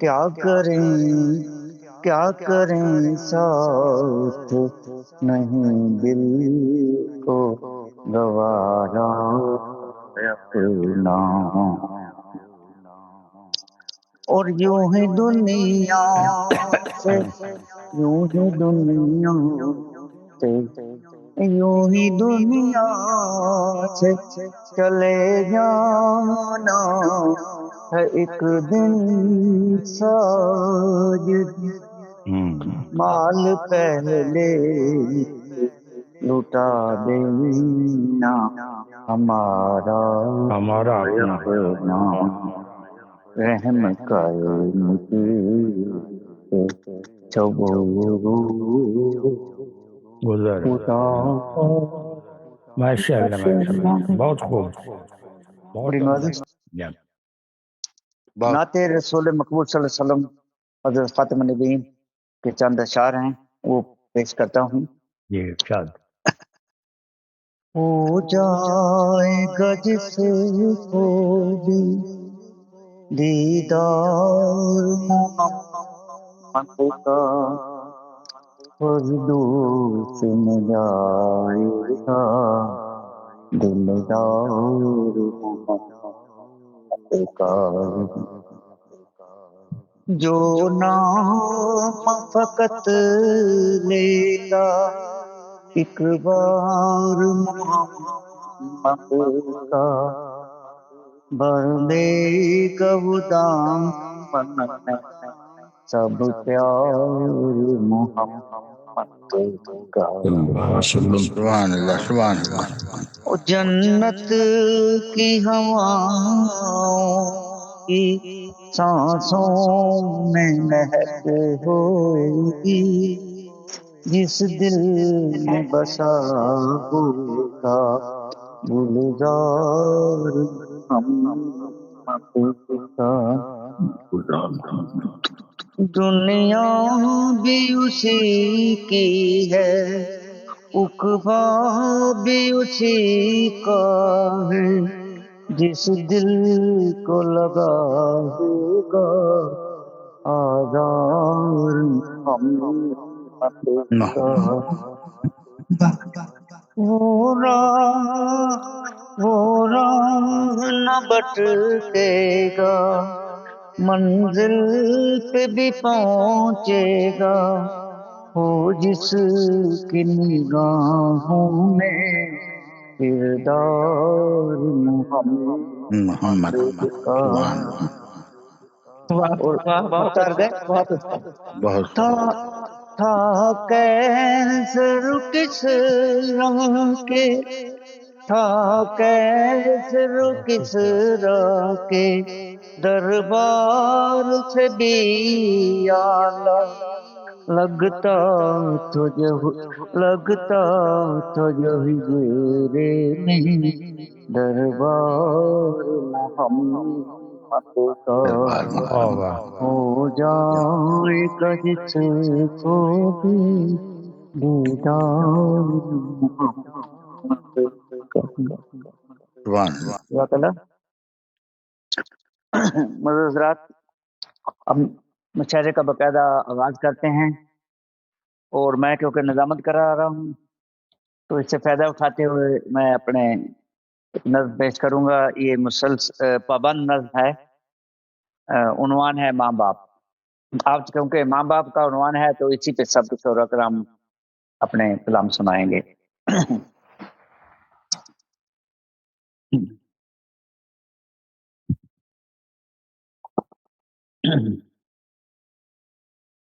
کیا کریں کیا کریں ساتھ نہیں دل کو گوارا اپنا، اور یوں ہی دنیا سے یوں ہی دنیا سے یوں ہی دنیا سے چلے جانا ہے ایک دن ساجد، مال پہلے لٹا دینا ہمارا ہمارا اپنا اپنا، رحم کرم کی گزر خدا ماشاء اللہ ماشاء اللہ، بہت خوب، بڑی بہت نازش عمدہ۔ نعت رسول مقبول صلی اللہ علیہ وسلم حضرت خاتم النبیین کے چند اشعار ہیں، وہ پیش کرتا ہوں۔ یہ ارشاد۔ ہو جائے گا جس کو بھی دیدار محمد کا، فردوس میں جائے گا دلدار محمد کا، جو نام فقط لیتا ایک بار محمد کا، بھر دے گا وہ دامن میں سب پیار محمد کا۔ سبحان اللہ سبحان اللہ۔ وہ جنت کی ہواؤں کی سانسوں میں مہک ہوگی، جس دل میں بسا ہوگا گلزار محمد کا، دنیا بھی اسی کی ہے، عقبا بھی اسی کا ہے، جس دل کو لگا ہوگا آزار محمد کا، وہ راہ نہ بٹکے گا، منزل پہ بھی پہنچے گا، ہو جس کی نگاہوں میں کردار محمد کا۔ اور واہ بہت مختار اچھا۔ گئے بہت اچھا بہت تھا کیسر کس رنگ کے، تھا کیسر کس رنگ کے، دربار سے بھی اعلیٰ لگتا تو جو ہجرے میں دربار محمد کا، واہ۔ ہو جائے گا جس کو بھی دیدار محمد کا۔ سبحان اللہ۔ اللہ تعالیٰ مدد حضرات، اب مشاعرے کا باقاعدہ آغاز کرتے ہیں، اور میں کیونکہ نظامت کرا رہا ہوں تو اس سے فائدہ اٹھاتے ہوئے میں اپنے نظم پیش کروں گا۔ یہ مسلسل پابند نظم ہے، عنوان ہے ماں باپ۔ آپ کیونکہ ماں باپ کا عنوان ہے تو اسی پہ سب شعراء کرام اپنے کلام سنائیں گے۔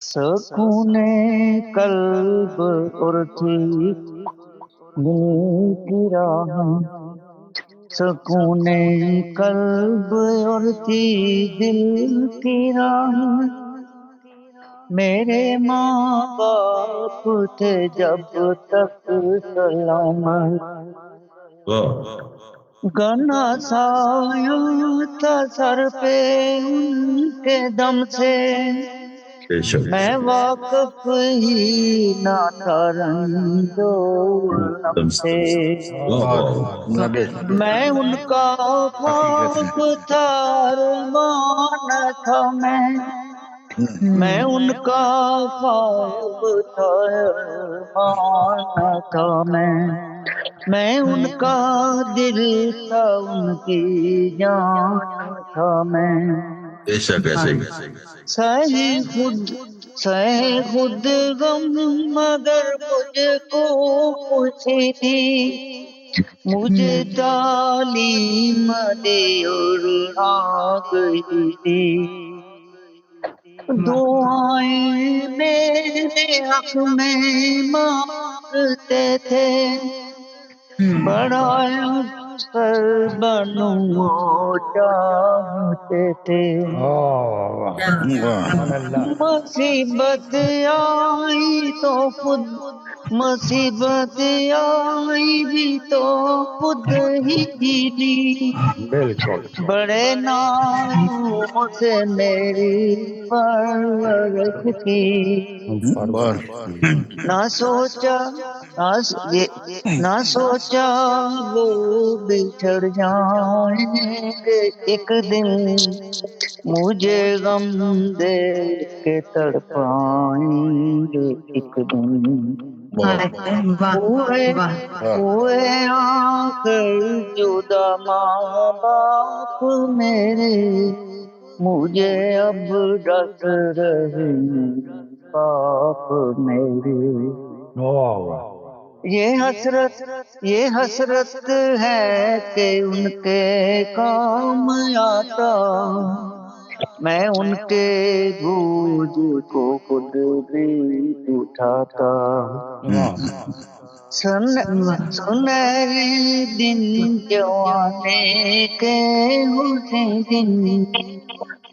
سکون قلب اور تھی دل کی راہ، سکون قلب اور تھی دل کی راہ، میرے ماں باپ تھے جب تک سلامت، گنا سایہ تھا سر پہ ان کے دم سے، بے شک میں واقف ہی نہ تھا رنجو سے، میں ان کا خواب تھا ارمان تھا، میں ان کا خواب تھا ارمان تھا، میں ان کا دل تھا ان کی جان تھا، میں بے شک سہی خود غم مگر مجھ کو خوشی تھی، مجھے تعلیم دی اور آ گئی تھی، دعائیں میرے حق میں مانگتے تھے، بڑا افسر بنوں وہ چاہتے تھے، مصیبت آئی تو خود مصیبت آئی بھی تو خود ہی لی، بڑے نازوں سے میری پرورش کی، نہ سوچا وہ بچھڑ جائیں گے ایک دن، مجھے غم دے کے تڑپائیں گے ایک دن، ہوئے آخر جدا ماں باپ میرے، مجھے اب ڈس رہے باپ میرے، یہ حسرت ہے کہ ان کے کام آتا، میں ان کے بوجھ کو خود بھی اٹھاتا، سنہرے دن جوانے کے ہوتے دن،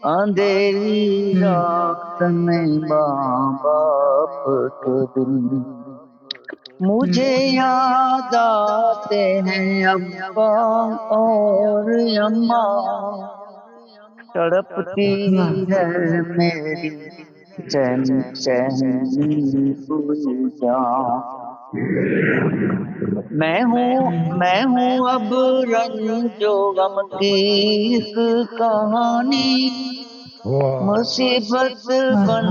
اندھیری رات میں ماں باپ کے دن، مجھے یاد آتے ہیں ابا اور اماں، تڑپتی ہے میری چینی ہوئی جان، میں ہوں اب رنج و غم کی ایک کہانی، مصیبت بن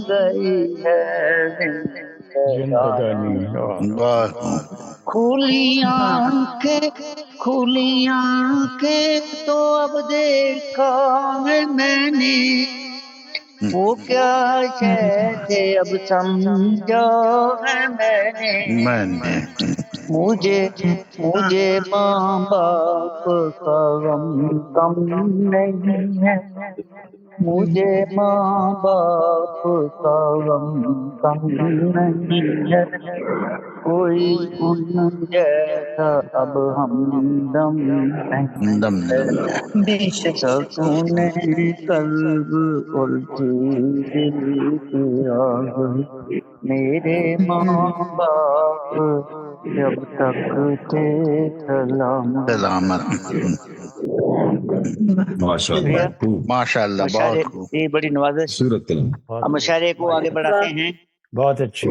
گئی ہے زندگانی، کھلی آنکھیں تو اب دیکھا ہے میں نے، وہ کیا شے تھے اب سمجھا ہے میں نے، مجھے ماں باپ کا غم کم نہیں ہے، مجھے ماں باپ کا غم کم نہیں ہے، کوئی ان جیسا اب ہمدم نہیں ہے، سکون قلب الجھی دل کی آگ، میرے ماں باپ جب تک تھے سلامت، ماشاء اللہ بہت خوب، یہ بڑی نوازش، اب مشاعرے کو آگے بڑھاتے ہیں، بہت اچھی،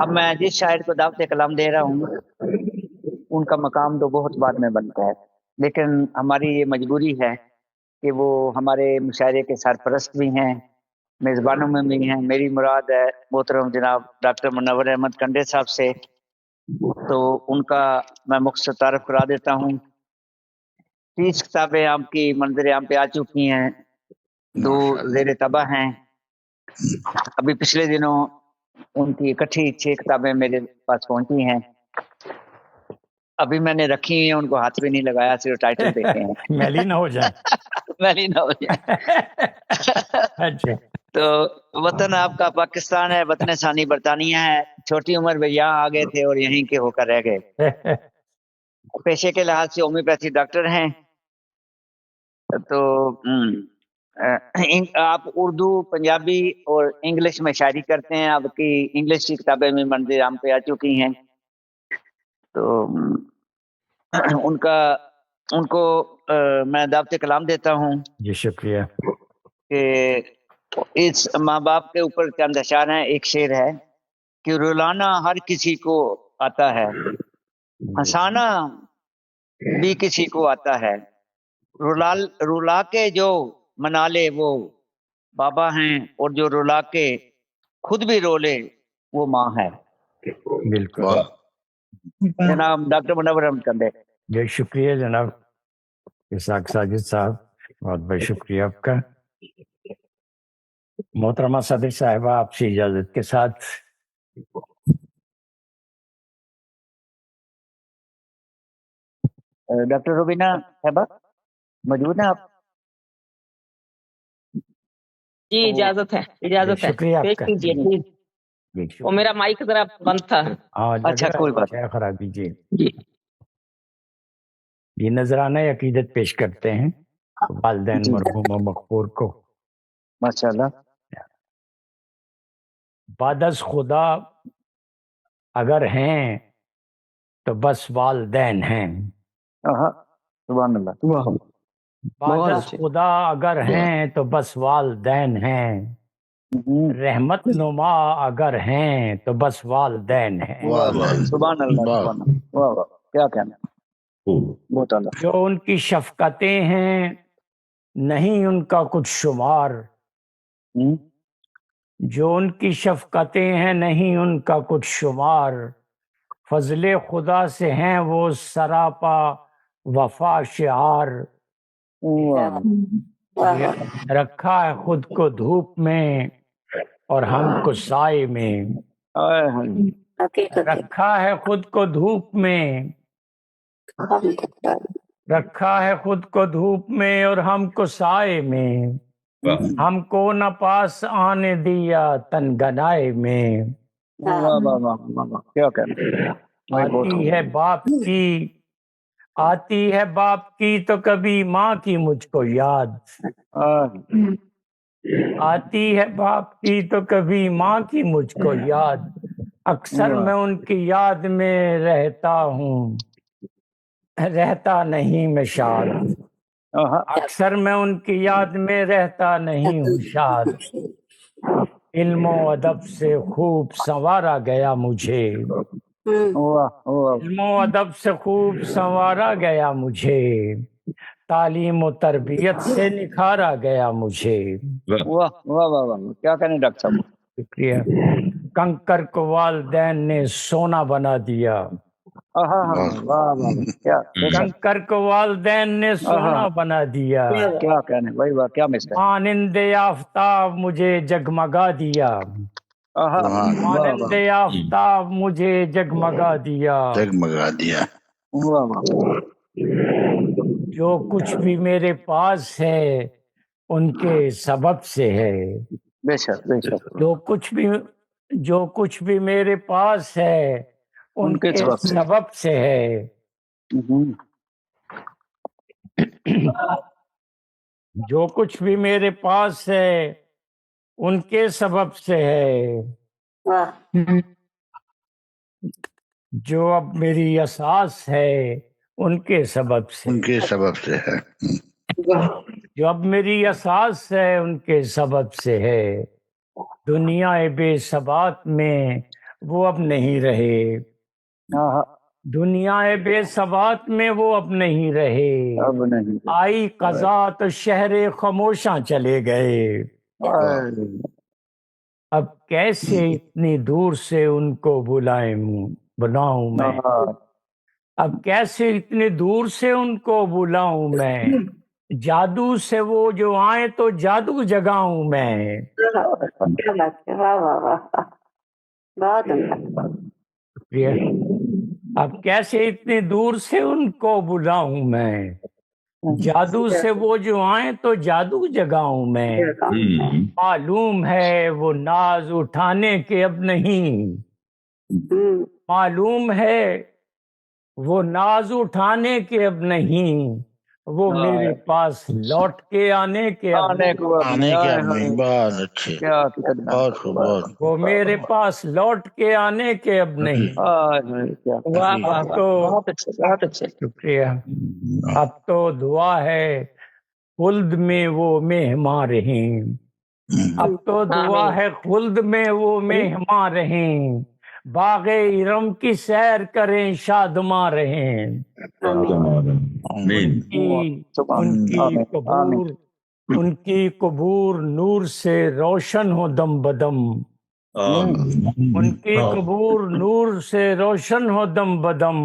اب میں جس شاعر کو دعوت کلام دے رہا ہوں ان کا مقام تو بہت بعد میں بنتا ہے، لیکن ہماری یہ مجبوری ہے کہ وہ ہمارے مشاعرے کے سرپرست بھی ہیں، میزبانوں میں بھی ہیں، میری مراد ہے محترم جناب ڈاکٹر منور احمد کنڈے صاحب سے، تو ان کا میں مختصر تعارف کرا دیتا ہوں، 30 کتابیں آپ کی منظر عام پہ آ چکی ہیں، 2 زیر طبع ہیں، ابھی پچھلے دنوں ان کی اکٹھی 6 کتابیں میرے پاس پہنچی ہیں، ابھی میں نے رکھی ہیں، ان کو ہاتھ بھی نہیں لگایا، صرف ٹائٹل دیکھے ہیں، میلی نہ ہو جائے، میلی نہ ہو جائے، تو وطن آپ کا پاکستان ہے، وطن ثانی برطانیہ ہے، چھوٹی عمر میں یہاں آ گئے تھے اور یہیں کے ہو کر رہ گئے، پیشے کے لحاظ سے ہومیوپیتھی ڈاکٹر ہیں، تو آپ اردو، پنجابی اور انگلش میں شاعری کرتے ہیں، آپ کی انگلش کی کتابیں بھی منظر عام پہ آ چکی ہیں، تو ان کو میں دعوت کلام دیتا ہوں، جی شکریہ، کہ اس ماں باپ کے اوپر چند اشعار ہیں. ایک شعر ہے کہ رلانا ہر کسی کو آتا ہے، ہنسانا بھی کسی کو آتا ہے، رلا کے جو منا لے وہ بابا ہیں، اور جو رلا کے خود بھی رو لے وہ ماں ہے. بالکل. جناب ڈاکٹر منور احمد کندے. جی شکریہ جناب اسحاق ساجد صاحب، بہت بہت شکریہ آپ کا. محترمہ صدر صاحبہ آپ سے اجازت کے ساتھ ڈاکٹر روبینہ صاحبہ موجود ہیں آپ؟ جی اجازت ہے، اجازت ہے، شکریہ آپ پیش کا. کیجیے پلیز. جی وہ میرا مائک ذرا بند تھا. اچھا کوئی بات خرابی. جی جی یہ نذرانہ عقیدت پیش کرتے ہیں والدین مرحوم و مغفور کو. ماشاء اللہ. بعد از خدا اگر ہیں تو بس والدین ہیں. سبحان اللہ. بعد از خدا اگر ہیں تو بس والدین ہیں. رحمت نما اگر ہیں تو بس والدین ہیں. سبحان اللہ. واہ واہ کیا کہنا. بہت اللہ. جو ان کی شفقتیں ہیں نہیں ان کا کچھ شمار، جو ان کی شفقتیں ہیں نہیں ان کا کچھ شمار، فضل خدا سے ہیں وہ سراپا وفا شعار. رکھا ہے خود کو دھوپ میں اور ہم کو سائے میں. رکھا ہے خود کو دھوپ میں، رکھا ہے خود کو دھوپ میں اور ہم کو سائے میں. ہم کو نہ پاس آنے دیا تنگنائے میں. کیا کہنا. آتی ہے باپ کی، آتی ہے باپ کی تو کبھی ماں کی مجھ کو یاد. آتی ہے باپ کی تو کبھی ماں کی مجھ کو یاد. اکثر میں ان کی یاد میں رہتا ہوں، رہتا نہیں میں شاد. اکثر میں ان کی یاد میں رہتا نہیں ہوں شاد. علم و ادب سے خوب سنوارا گیا مجھے، علم و ادب سے خوب سنوارا گیا مجھے. تعلیم و تربیت سے نکھارا گیا مجھے. واہ واہ واہ واہ کیا کہنے ڈاکٹر صاحب. شکریہ. کنکر کو والدین نے سونا بنا دیا، کنکر کو والدین نے سونا بنا دیا. کیا کہنے بھائی واہ کیا مثال. مانند آفتاب مجھے جگمگا دیا، مانند آفتاب مجھے جگمگا دیا. جگمگا دیا. جو کچھ بھی میرے پاس ہے ان کے سبب سے ہے. بے شک بے شک. جو کچھ بھی میرے پاس ہے ان کے سبب سے ہے. جو کچھ بھی میرے پاس ہے ان کے سبب سے ہے. جو اب میری اساس ہے ان کے سبب سے، ان کے سبب سے ہے. جو اب میری اساس ہے ان کے سبب سے ہے. دنیا بے ثبات میں وہ اب نہیں رہے، دنیا بے ثبات میں وہ اب نہیں رہے. آئی قضا تو شہر خاموشاں چلے گئے. اب کیسے اتنی دور سے ان کو بلاؤں میں، اب کیسے اتنی دور سے ان کو بلاؤں میں. جادو سے وہ جو آئیں تو جادو جگاؤں میں. اب کیسے اتنی دور سے ان کو بلاؤں میں. جادو سے وہ جو آئیں تو جادو جگاؤں میں. معلوم ہے وہ ناز اٹھانے کے اب نہیں، معلوم ہے وہ ناز اٹھانے کے اب نہیں. وہ میرے پاس لوٹ کے آنے کے اب نہیں. بہت اچھے. وہ میرے پاس لوٹ کے آنے کے اب نہیں. بہت اچھے. شکریہ. اب تو دعا ہے خلد میں وہ مہمان رہیں، اب تو دعا ہے خلد میں وہ مہمان رہیں، باغ ارم کی سیر کریں شادماں رہیں، ان کی قبور نور سے روشن ہو دم بدم، ان کی قبور نور سے روشن ہو دم بدم،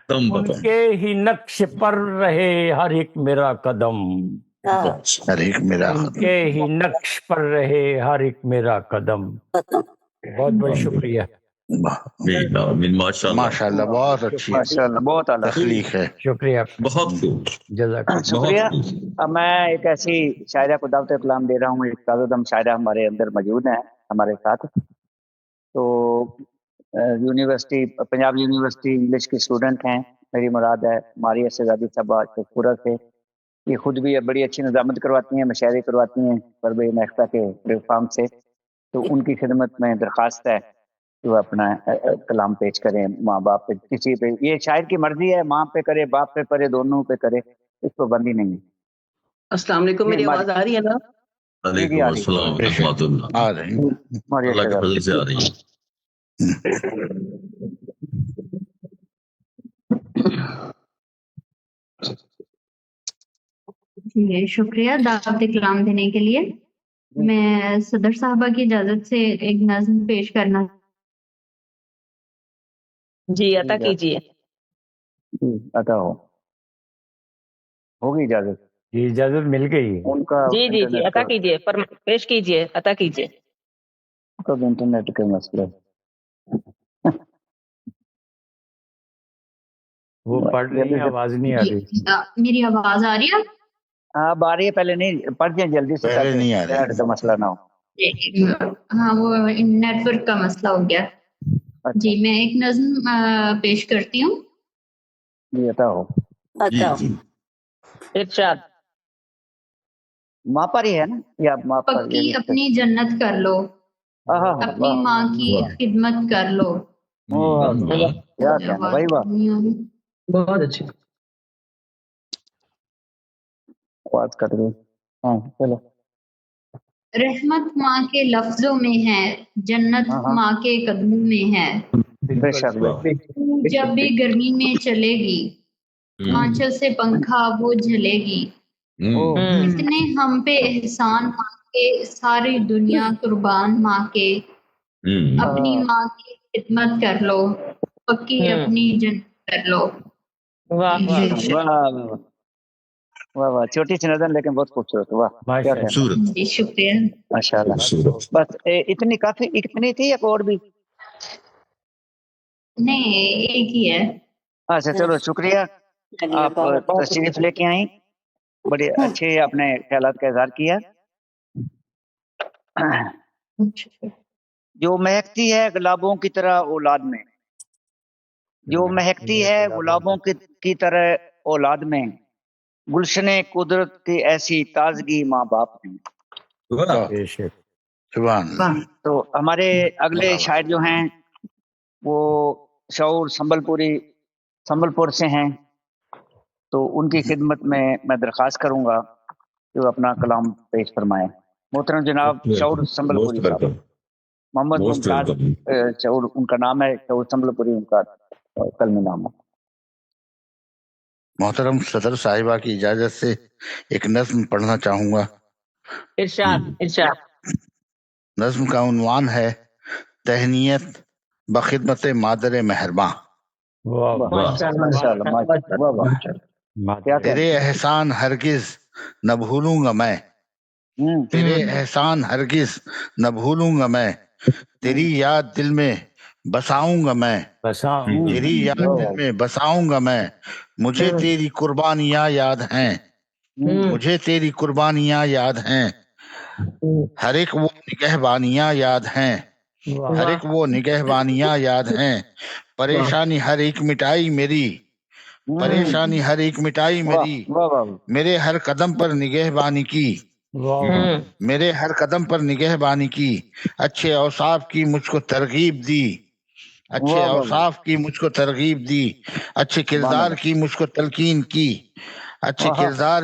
ان کے ہی نقش پر رہے ہر ایک میرا قدم، ہر ایک میرا ان کے ہی نقش پر رہے ہر ایک میرا قدم۔ بہت بہت شکریہ۔ ماشاء اللہ بہت اچھی ماشاءاللہ بہت اعلیٰ تخلیق ہے۔ شکریہ، بہت خوب، جزاک اللہ۔ شکریہ۔ اب میں ایک ایسی شاعرہ کو دعوت کلام دے رہا ہوں، ایک تازہ دم شاعرہ ہمارے اندر موجود ہیں ہمارے ساتھ۔ تو یونیورسٹی پنجاب یونیورسٹی انگلش کی اسٹوڈنٹ ہیں، میری مراد ہے ماریہ شہزادی صاحبہ شیخپورہ سے۔ یہ خود بھی بڑی اچھی نظامت کرواتی ہیں، مشاعرے کرواتی ہیں پربے محفتہ کے پلیٹ فارم سے۔ تو ان کی خدمت میں درخواست ہے کہ وہ اپنا کلام پیش کریں ماں باپ پہ، کسی پہ، یہ شاعر کی مرضی ہے، ماں پہ کرے باپ پہ کرے دونوں پہ کرے، اس کو بندی نہیں ہے۔ السلام علیکم، میری آواز آ رہی ہے نا؟ علیکم السلام ورحمۃ اللہ، آ رہی ہیں۔ ماریہ اللہ کے شہزادی۔ فضل سے آ رہی ہے۔ جی شکریہ دعوت کلام دینے کے لیے۔ میں صدر صاحبہ کی اجازت سے ایک نظم پیش کرنا۔ جی عطا کیجیے۔ عطا ہوگی اجازت؟ جی اجازت مل گئی۔ ان کا جی جی جی عطا کیجیے، پیش کیجیے، عطا کیجیے۔ کب انٹرنیٹ کا مسئلہ ہے۔ وہ پڑھ رہی ہیں، آواز نہیں آ رہی۔ میری آواز آ رہی ہے؟ ہاں اب آ رہی ہے، پہلے نہیں پڑھ دیں جلدی سے، پہلے نہیں آ رہی۔ انٹرنیٹ کا مسئلہ نہ ہو۔ ہاں وہ نیٹ ورک کا مسئلہ ہو گیا۔ جی میں ایک نظم پیش کرتی ہوں۔ جی عطا ہو۔ ارشاد۔ ماں پر ہی ہے نا یا ماں پر؟ پکی اپنی جنت کر لو، اپنی ماں کی خدمت کر لو۔ کیا کہنا بھائی، واہ بہت اچھا۔ بات کر رہے۔ ہاں چلو۔ رحمت ماں کے لفظوں میں ہے، جنت ماں کے قدموں میں ہے۔ بے شک جب بھی گرمی میں چلے گی، آنچل سے پنکھا وہ جھلے گی۔ اتنے ہم پہ احسان ماں کے، ساری دنیا قربان ماں کے۔ اپنی ماں کی خدمت کر لو، پکی اپنی جنت کر لو۔ واہ واہ واہ واہ، چھوٹی سی نظر لیکن بہت خوبصورت۔ واہ کیا کہنا۔ جی شکریہ۔ ماشاء اللہ۔ بس اتنی کافی، اتنی تھی یا اور بھی؟ نہیں ایک ہی ہے۔ اچھا چلو شکریہ، آپ تشریف لے کے آئیں، بڑے اچھے اپنے خیالات کا اظہار کیا۔ جو مہکتی ہے گلابوں کی طرح اولاد میں، جو مہکتی ہے گلابوں کی طرح اولاد میں، گلشن قدرت کی ایسی تازگی ماں باپ میں۔ سبحان اللہ۔ تو ہمارے اگلے شاعر جو ہیں وہ شعور سنبل پور سے ہیں، تو ان کی خدمت میں درخواست کروں گا کہ وہ اپنا کلام پیش فرمائیں۔ محترم جناب شعور سنبل پوری صاحب، محمد ممتاز شعور ان کا نام ہے، شعور سنبل پوری ان کا کلمی نام ہے۔ محترم صدر صاحبہ کی اجازت سے ایک نظم پڑھنا چاہوں گا۔ ارشاد ارشاد۔ نظم کا عنوان ہے تہنیت بخدمت مادر مہرباں۔ تیرے احسان ہرگز نہ بھولوں گا میں، تیرے احسان ہرگز نہ بھولوں گا میں، تیری یاد دل میں بساؤں گا میں، تیری یاد دل میں بساؤں گا میں، مجھے تیری قربانیاں یاد ہیں، مجھے تیری قربانیاں یاد ہیں، ہر ایک وہ نگہبانیاں یاد ہیں، ہر ایک وہ نگہبانیاں یاد ہیں، پریشانی ہر ایک مٹائی میری، پریشانی ہر ایک مٹائی میری، میرے ہر قدم پر نگہبانی کی، میرے ہر قدم پر نگہبانی کی، اچھے اوصاف کی مجھ کو ترغیب دی، اچھے اوصاف کی مجھ کو ترغیب دی، اچھے کردار کی مجھ کو تلقین کی، اچھے کردار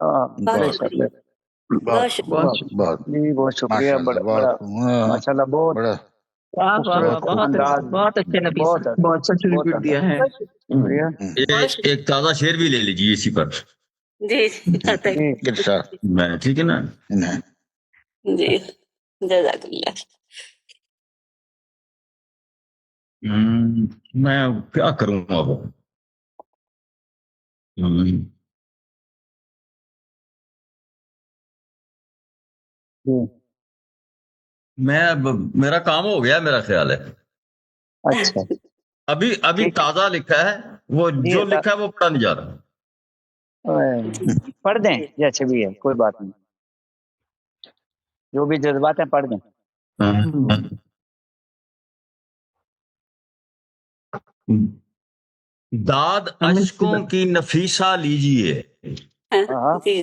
بہت شکریہ، بہت شکریہ بہت جی بہت شکریہ، بڑا بڑا ماشاء اللہ، بہت واہ واہ واہ، خوبصورت بہت انداز، بہت اچھے نبی بہت صاحب، بہت اچھا ٹریبیوٹ دیا ہے۔ شکریہ ایک تازہ شعر بھی لے لیجیے اسی پر، جی جی ارشاد میں ٹھیک ہے نا؟ جی جزاک اللہ۔ میں کیا کروں اب؟ میں میرا کام ہو گیا میرا خیال ہے، اچھا ابھی تازہ لکھا ہے، وہ جو لکھا ہے وہ پڑھا نہیں جا رہا۔ پڑھ دیں جیسے بھی ہے، کوئی بات نہیں، جو بھی جذبات ہیں پڑھ دیں۔ داد اشکوں کی نفیسہ لیجیے، جی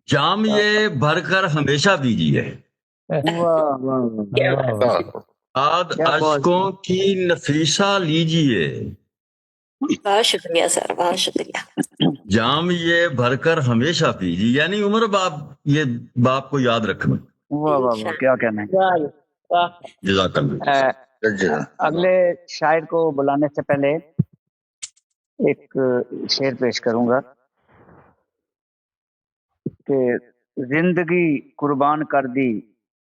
جام یہ بھر کر ہمیشہ پیجیے، داد اشکوں کی نفیسہ لیجیے، بہت شکریہ سر، بہت شکریہ۔ جام یہ بھر کر ہمیشہ پیجیے، یعنی عمر یہ باپ کو یاد رکھنا۔ واہ واہ واہ، کیا کہنا ہے۔ جزاک اللہ۔ اگلے شاعر کو بلانے سے پہلے ایک شعر پیش کروں گا کہ زندگی قربان کر دی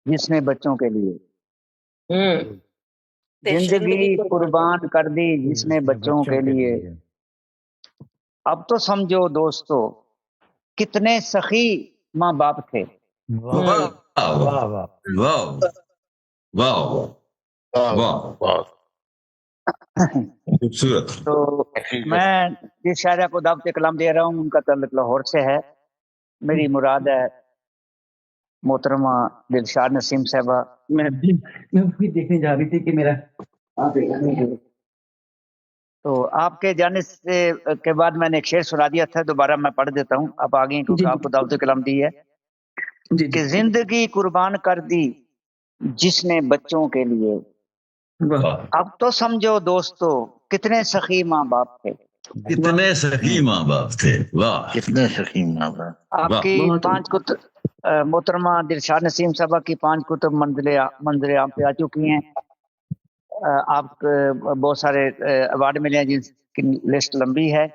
جس نے بچوں کے لیے، زندگی قربان کر دی جس نے بچوں کے لیے، اب تو سمجھو دوستو کتنے سخی ماں باپ تھے۔ تو میں جس شاعرہ کو دعوت کلام دے رہا ہوں ان کا تعلق لاہور سے ہے، میری مراد ہے محترمہ دلشاد نسیم صاحبہ۔ میں بھی دیکھنے جا رہی تھی کہ میرا تو آپ کے جانے سے کے بعد میں نے ایک شعر سنا دیا تھا، دوبارہ میں پڑھ دیتا ہوں، آپ آگے کیونکہ آپ کو دعوت کلام دی ہے کہ زندگی قربان کر دی جس نے بچوں کے لیے، اب تو سمجھو دوستو کتنے سخی ماں باپ تھے، کتنے سخی ماں باپ تھے۔ واہ، کتنے سخی ماں باپ۔ آپ کی 5 کتب محترمہ دلشاد نسیم صاحبہ کی 5 کتب منظر عام پہ آ چکی ہیں، آپ بہت سارے ایوارڈ ملے ہیں جن کی لسٹ لمبی ہے،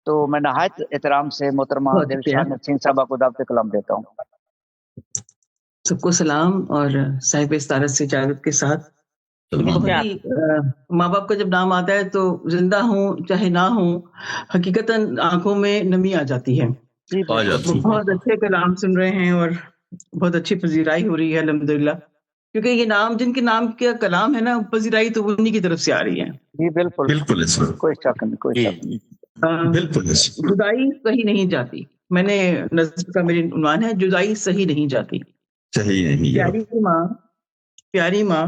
تو میں نہایت احترام سے محترمہ دلشاد نسیم صاحبہ کو دعوت کلام دیتا ہوں۔ سب کو سلام، اور صاحب استارت سے اجازت کے ساتھ، ماں باپ کا جب نام آتا ہے تو زندہ ہوں چاہے نہ ہوں حقیقتاً آنکھوں میں نمی آ جاتی ہے۔ بہت اچھے کلام سن رہے ہیں اور بہت اچھی پذیرائی ہو رہی ہے الحمدللہ، کیونکہ یہ نام جن کے نام کا کلام ہے نا، پذیرائی تو انہی کی طرف سے آ رہی ہے۔ جی بالکل بالکل، کوئی شک نہیں، کوئی شک نہیں۔ بالکل جدائی صحیح نہیں جاتی، میں نے نظر کا میری عنوان ہے جدائی صحیح نہیں جاتی۔ صحیح نہیں۔ پیاری ماں،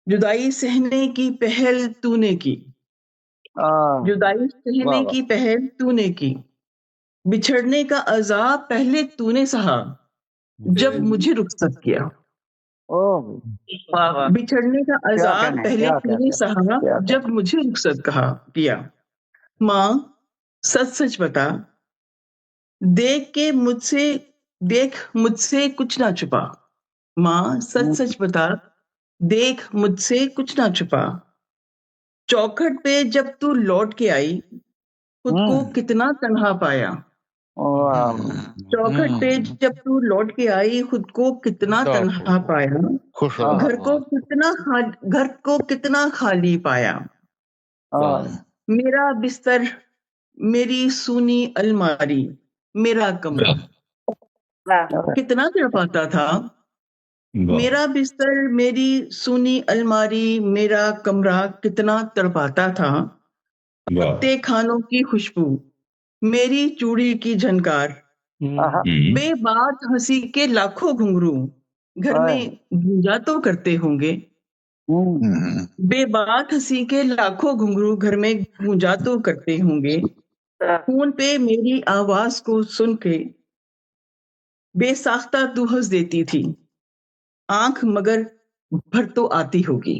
جدائی سہنے کی پہل تو نے کی، جدائی سہنے کی پہل تو نے کی، بچھڑنے کا عذاب پہلے تو نے سہا جب مجھے رخصت کیا، بچھڑنے کا عذاب پہلے تو نے سہا جب مجھے رخصت کیا۔ ماں سچ سچ بتا، دیکھ مجھ سے کچھ نہ چھپا، ماں سچ سچ بتا، دیکھ مجھ سے کچھ نہ چھپا، چوکھٹ پہ جب تو لوٹ کے آئی خود کو کتنا تنہا پایا، چوکھٹ پہ جب تو لوٹ کے آئی خود کو کتنا تنہا پایا، گھر کو کتنا خالی پایا، میرا بستر میری سونی الماری میرا کمرہ کتنا تڑپاتا تھا، میرا بستر میری سونی الماری میرا کمرہ کتنا تڑپاتا تھا، پکتے کھانوں کی خوشبو میری چوڑی کی جھنکار، بے بات ہنسی کے لاکھوں گھنگرو گھر میں گونجا تو کرتے ہوں گے، بے بات ہنسی کے لاکھوں گھنگرو گھر میں گونجا تو کرتے ہوں گے، فون پہ میری آواز کو سن کے بے ساختہ تو ہنس دیتی تھی، آنکھ مگر بھر تو آتی ہوگی،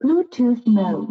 Bluetooth mode.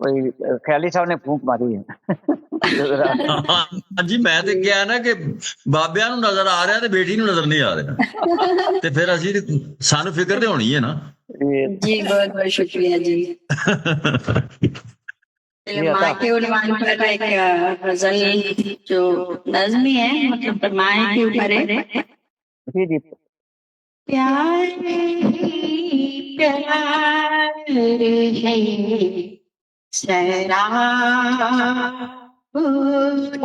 کوئی خیالی صاحب نے پھونک ماری ہے ہاں جی میں تے کیا نا کہ بابیاں نو نظر آ رہا تے بیٹی نو نظر نہیں آ رہا تے پھر اسی سانو فکر تے ہونی ہے نا. جی بہت بہت شکریہ جی. ماں کے عنوان پر ایک غزل جو نظمی ہے مطلب ماں کے اوپر ہے. جی جی. پیار ہی پیار ہے سیراب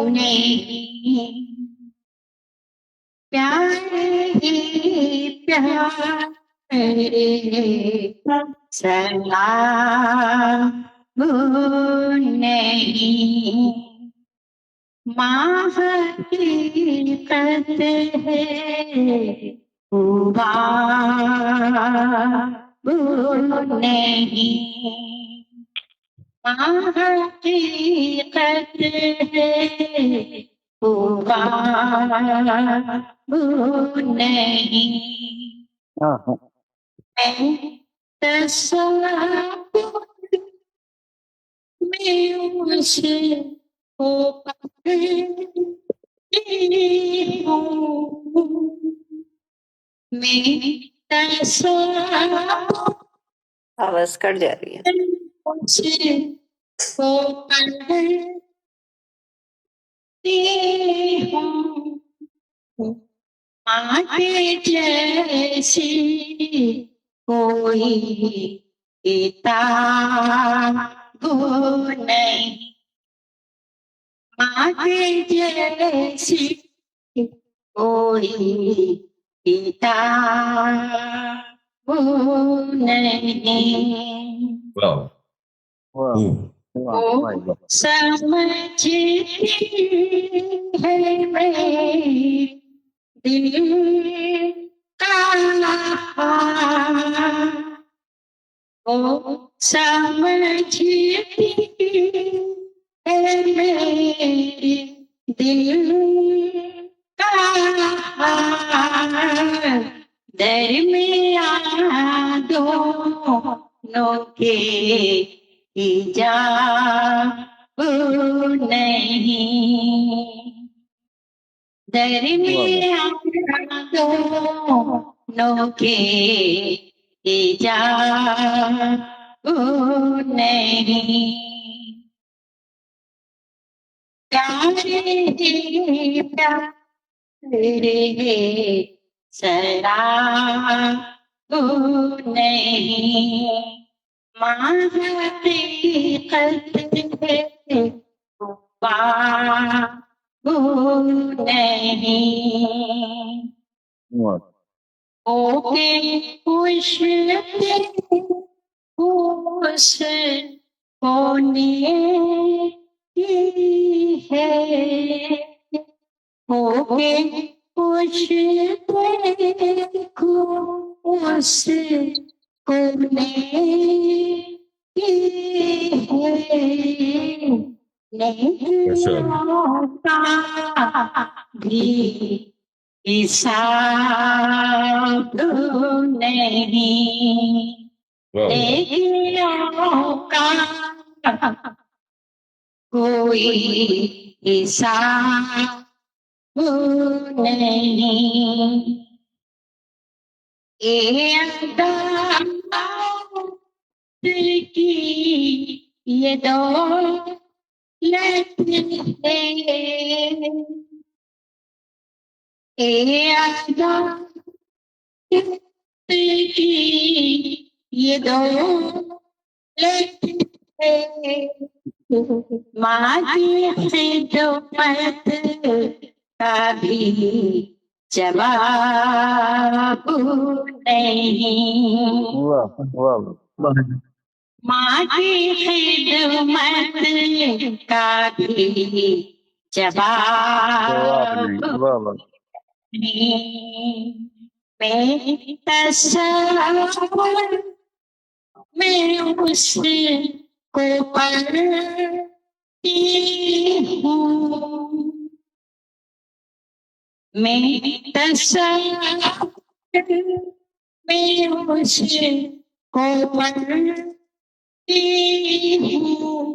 نہیں، پیار ہی پیار ہے سیراب نہیں، ماں حقیقت ہے ہوا نہیں، ماں حقیقت ہے ہوا نہیں، میں تصور میں اس کو پکڑتی ہوں، میں تصور آواز کٹ جا رہی ہے. کو پکڑتی ہوں، ماں کے جیسی کوئی کتاب نہیں، ماں کے جیسی کوئی کتاب نہیں، وہ سمجھتی ہے میرے دل کا حال، وہ سمجھتی ہے میرے دل کا حال، درمیان دونوں کے حجاب نہیں، درمیان دونوں کے حجاب نہیں، پیار ہی پیار ہے سیراب نہیں، ماں حقیقت ہے ہوا نہیں، او کے خوش خوش ہونے کی ہے، ہو کے خوش خوش ہونے کی ہے، نہیں ہوتا بھی حساب نہیں، نیکیوں کا کوئی حساب نہیں، اے ادا کی یہ دولت ہے، اے ادا کی یہ دولت ہے، ماں کی خدمت کا بھی جواب نہیں، ماں کی خدمت کا بھی جواب نہیں، میں تصور میں اس کو پڑھتی ہوں، میں تصور میں اس کو پڑھتی ہوں،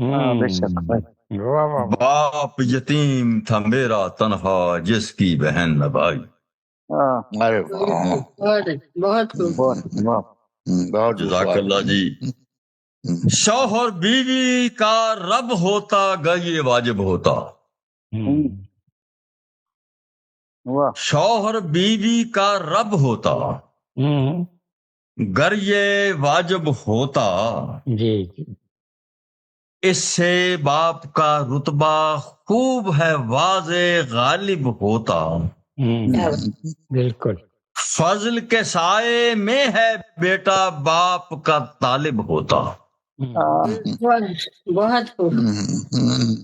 بے شک واہ واہ باپ یتیم تھا میرا تنہا جس کی بہن نہ بھائی. ارے واہ، بہت خوب. بہت جزاک اللہ جی. شوہر بیوی کا رب ہوتا گر یہ واجب ہوتا. شوہر بیوی کا رب ہوتا گر یہ واجب ہوتا. جی جی اس سے باپ کا رتبہ خوب ہے واضح غالب ہوتا. بالکل. فضل کے سائے میں ہے بیٹا باپ کا طالب ہوتا. بہت خوب.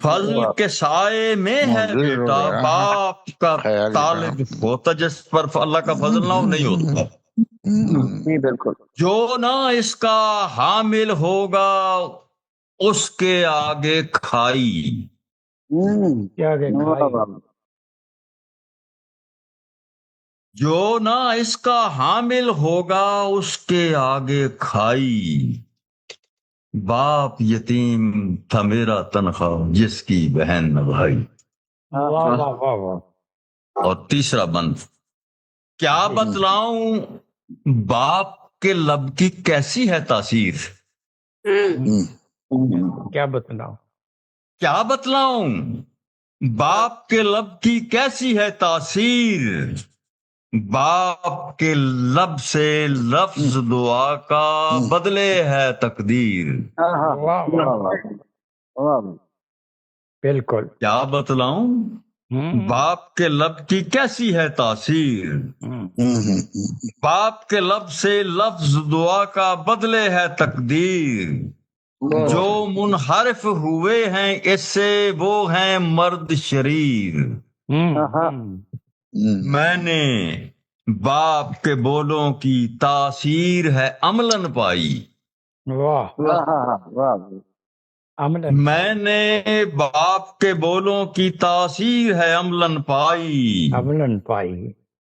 فضل کے سائے میں ہے بیٹا باپ کا طالب ہوتا. جس پر اللہ کا فضل نہ ہو نہیں ہوتا. بالکل. جو نہ اس کا حامل ہوگا اس کے آگے کھائی. جو نہ اس کا حامل ہوگا اس کے آگے کھائی. باپ یتیم تھا میرا تنہا جس کی بہن نہ بھائی. اور تیسرا بند، کیا بتلاؤں باپ کے لب کی کیسی ہے تاثیر. کیا بتلاؤں کیا بتلاؤں باپ کے لب کی کیسی ہے تاثیر. باپ کے لب سے لفظ دعا کا بدلے ہے تقدیر. بالکل. کیا بتلاؤں باپ کے لب کی کیسی ہے تاثیر. باپ کے لب سے لفظ دعا کا بدلے ہے تقدیر. جو منحرف ہوئے ہیں اس سے وہ ہیں مرد شریر. میں نے باپ کے بولوں کی تاثیر ہے عملاً پائی. میں نے باپ کے بولوں کی تاثیر ہے عملاً پائی.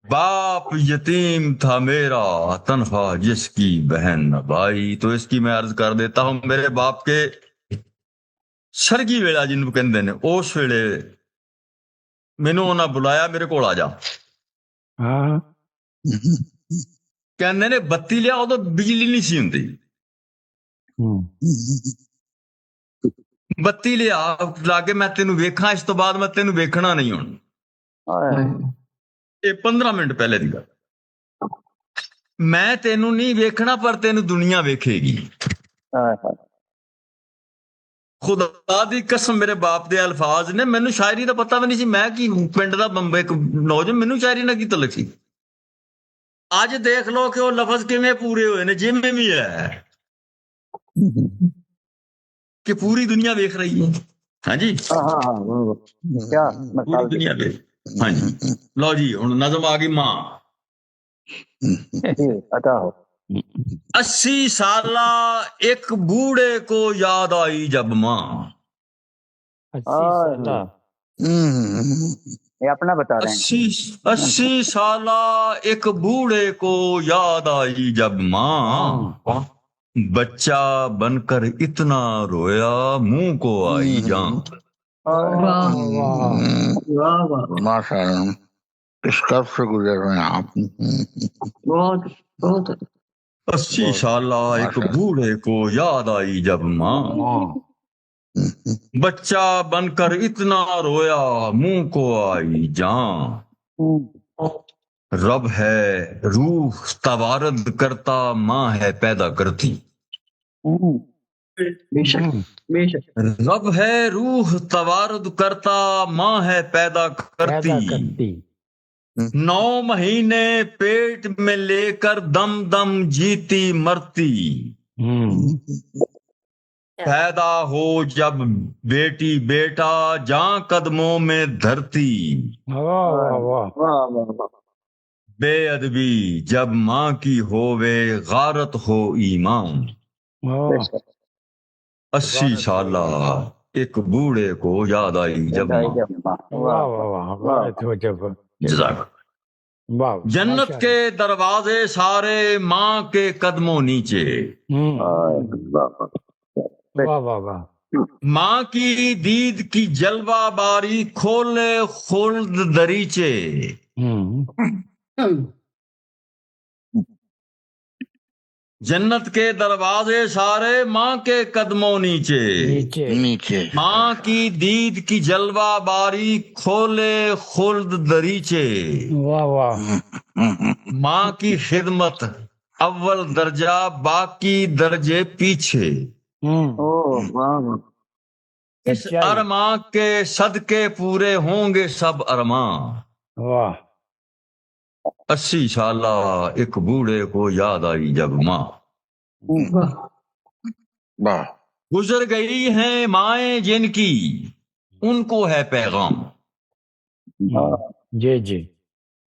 باپ یتیم تھا میرا تنہا جس کی بہن نہ بھائی. تو اس کی میں عرض کر دیتا ہوں، میرے باپ کے سرگی ویلا جنوں کہندے نے اس ویلے مینوں انہاں بلایا میرے کول آ جا. کہندے نے بتی لیا ادو بجلی نہیں سی ہوندی. بتی لیا لا کے میں تینوں ویکھاں اس تو بعد میں تینوں ویکھنا نہیں ہوں. یہ 15 منٹ پہلے دی گل. میں تینوں نہیں ویکھنا پر تینوں دنیا ویکھے گی. خدا دی قسم میرے باپ دے الفاظ نے. مینوں شاعری دا پتہ بھی نہیں سی. میں کی پنڈ دا بمبے نوجوان مینوں شاعری نہ کی تعلق سی. اج دیکھ لو کہ وہ لفظ کیویں پورے ہوئے نے جویں بھی ہے کہ پوری دنیا دیکھ رہی ہے. ہاں جی پوری دنیا دیکھ. ہاں جی لو جی ہن نظم آ گئی. ماں 80 سالہ ایک بوڑھے کو یاد آئی جب ماں. یہ اپنا بتا رہے ہیں. 80 سالہ ایک بوڑھے کو یاد آئی جب ماں. بچہ بن کر اتنا رویا منہ کو آئی جان. ماشاء اللہ اس کب سے گزر رہے ہیں آپ. 80 سالہ ایک بوڑھے کو یاد آئی جب ماں. بچہ بن کر اتنا رویا منہ کو آئی جان. رب ہے روح توارد کرتا ماں ہے پیدا کرتی. رب ہے روح توارد کرتا ماں ہے پیدا کرتی. 9 مہینے پیٹ میں لے کر دم دم جیتی مرتی. پیدا ہو جب بیٹی بیٹا جاں قدموں میں دھرتی. بے ادبی جب ماں کی ہووے غارت ہو ایمان. 80 سالہ ایک بوڑھے کو یاد آئی جب جنت کے دروازے سارے ماں کے قدموں نیچے. ماں کی دید کی جلوہ باری کھولے خلد دریچے، جنت کے دروازے سارے ماں کے قدموں نیچے، نیچے ماں کی دید کی جلوہ باری کھولے خلد دریچے، واہ واہ، ماں کی خدمت اول درجہ باقی درجے پیچھے، اس ارماں کے صدقے پورے ہوں گے سب ارماں، واہ 80 سالہ ایک بوڑھے کو یاد آئی جب ماں، واہ گزر گئی ہیں مائیں جن کی ان کو ہے پیغام، جی جی،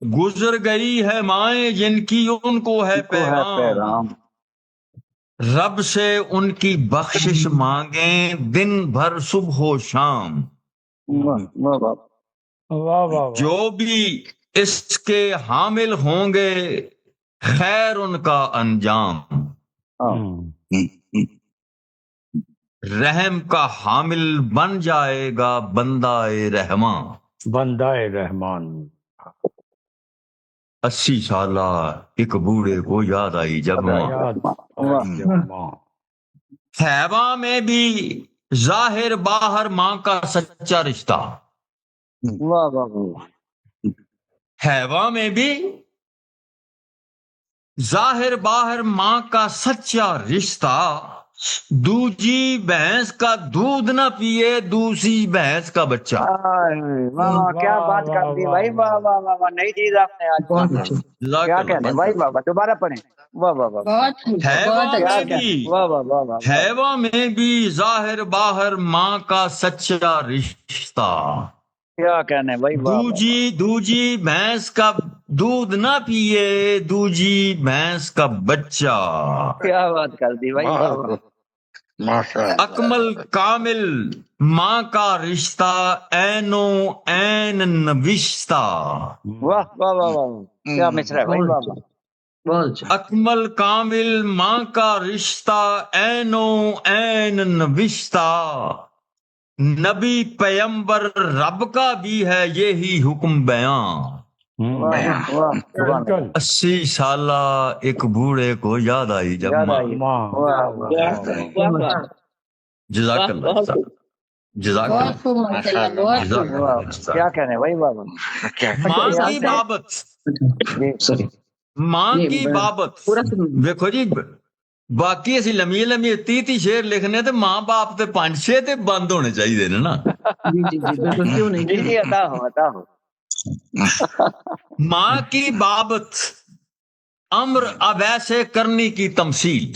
گزر گئی ہے مائیں جن کی ان کو ہے پیغام، رب سے ان کی بخشش مانگیں دن بھر صبح و شام، واہ واہ، جو بھی اس کے حامل ہوں گے خیر ان کا انجام، رحم کا حامل بن جائے گا بندہ رحمان، بندہ رحمان، 80 سالہ ایک بوڑھے کو یاد آئی جب ماں، خیبہ میں بھی ظاہر باہر ماں کا سچا رشتہ، خیبہ میں بھی ظاہر باہر ماں کا سچا رشتہ، دوجی بھینس کا دودھ نہ پیے دوسری بھینس کا بچہ، کیا بات کر دی بھائی، واہ واہ واہ واہ، نئی چیز آپ نے آج کیا کہنے بھائی، بابا دوبارہ پڑھیں، واہ واہ واہ، خیبہ میں بھی ظاہر باہر ماں کا سچا رشتہ، کیا کہنے بھائی، دوجی بھینس کا دودھ نہ پیے دوجی بھینس کا بچہ، کیا بات کر دی بھائی، اکمل کامل ماں کا رشتہ عینو عین نوشتہ، واہ واہ واہ واہ، کیا مصرع ہے بھائی، واہ واہ، اکمل کامل ماں کا رشتہ عینو عین نوشتہ، نبی پیمبر رب کا بھی ہے یہی حکم بیان، 80 سالہ ایک بوڑھے کو یاد آئی جب ماں، جزاک اللہ جزاک اللہ، کیا کہنے بھائی، بابا ماں کی بابت دیکھو جی، باقی اسی لمبی لمبی 30 شعر لکھنے تے ماں باپ تے 5-6 تے بند ہونے چاہیے نا، ماں کی بابت امر اب ایسے کرنی کی تمثیل،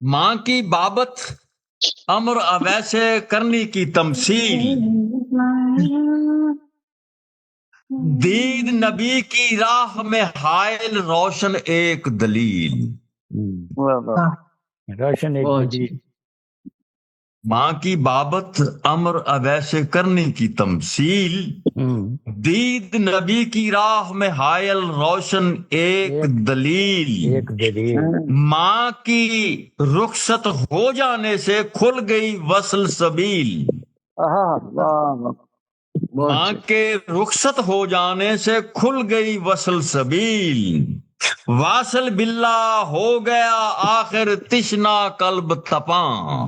ماں کی بابت امر اب ایسے کرنی کی تمثیل، دید نبی کی راہ میں حائل روشن ایک دلیل، روشن ایک دلیل، ماں کی بابت امر اب ایسے کرنے کی تمثیل، دید نبی کی راہ میں حائل روشن ایک دلیل، ماں کی رخصت ہو جانے سے کھل گئی وصل سبیل، ماں کے رخصت ہو جانے سے کھل گئی وصل سبیل، واصل باللہ ہو گیا آخر تشنا قلب تپاں،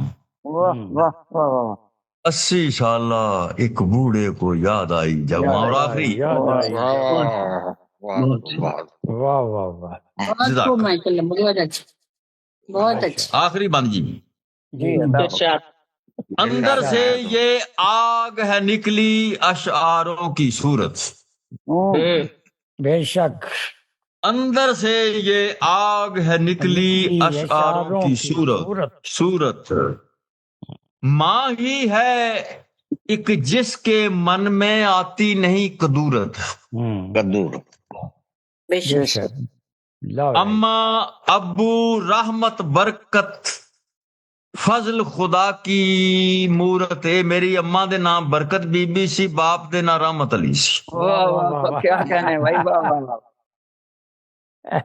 80 سالہ ایک بوڑھے کو یاد آئی جب ماں، اور آخری آخری بند جی، اندر سے یہ آگ ہے نکلی اشعاروں کی صورت، بے شک اندر سے یہ آگ ہے نکلی اشعاروں کی صورت، ماں ہی ہے ایک جس کے من میں آتی نہیں کدورت، اماں ابو رحمت برکت فضل خدا کی مورت، میری اماں دے نام برکت بی بی سی، باپ دے نام رحمت علی سی، کیا کہنے بھائی، واہ واہ